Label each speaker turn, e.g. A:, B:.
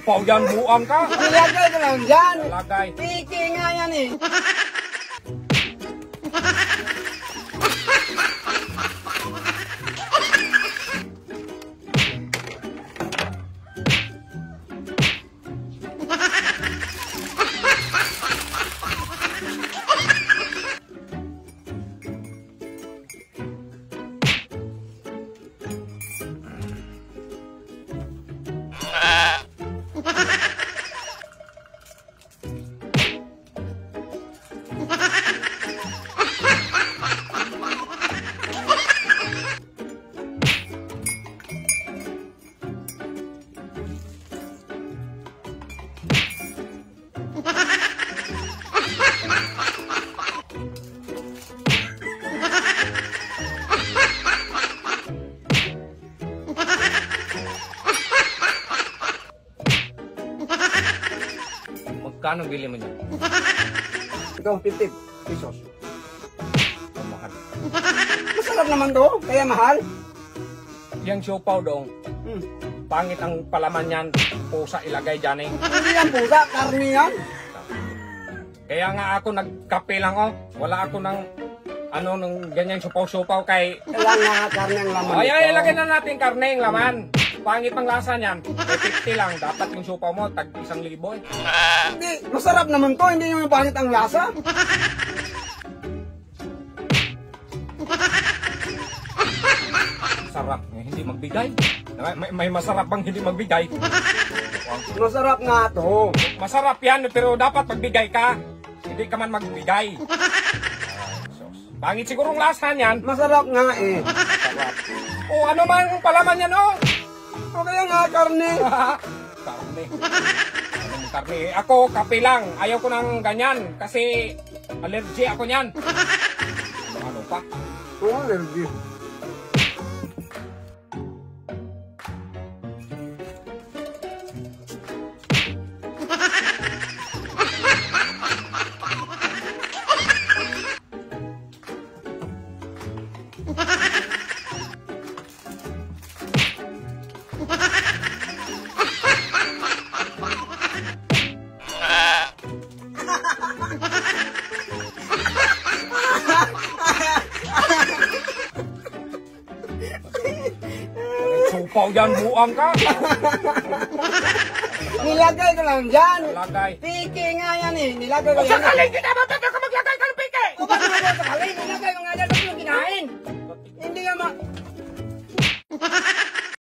A: Siopaw yan, buang ka.
B: Nilagay ko lang dyan.
A: Lagay.
B: Piki nga yan eh.
A: Magkano bili mo niya?
B: Ito, 50 pesos.
A: Mahal.
B: Masarap naman to, kaya mahal.
A: Yang siopaw dong. Pangit ang palaman yan. Pusa ilagay dyan eh.
B: Hindi yan pusa, karni yan.
A: Kaya nga ako nagkape lang oh. Wala ako ng ano nung ganyan siopaw-siopaw kay...
B: Kailangan nga karni ang laman
A: Ay,
B: nito.
A: ilagay na natin karne yung laman. Pangit ang lasa niyan. 50 lang. Dapat yung siopaw mo, tag 1,000 eh.
B: Hindi, masarap naman to, hindi yung pangit ang lasa.
A: Sarap. Hindi magbigay. May masarap bang hindi magbigay?
B: Masarap nga to.
A: Masarap yan, pero dapat magbigay ka. Hindi ka man magbigay. Pangit sigurong lasa niyan.
B: Masarap nga eh.
A: Sarap. O ano man palaman yan oh.
B: O kaya nga karni.
A: Karne. Anong karne? Ako, kape lang. Ayaw ko ng ganyan. Kasi allergy ako niyan. Ano pa?
B: Oo, allergy.
A: Siopaw yan, buang ka.
B: Nilagay ko lang dyan.
A: Lagay.
B: Piki nga yan eh. Nilagay ko
A: O
B: yan.
A: sakaling kita, ba't ka maglagay ka ng pike?
B: O ba't nilagay ko sakaling? Nilagay ko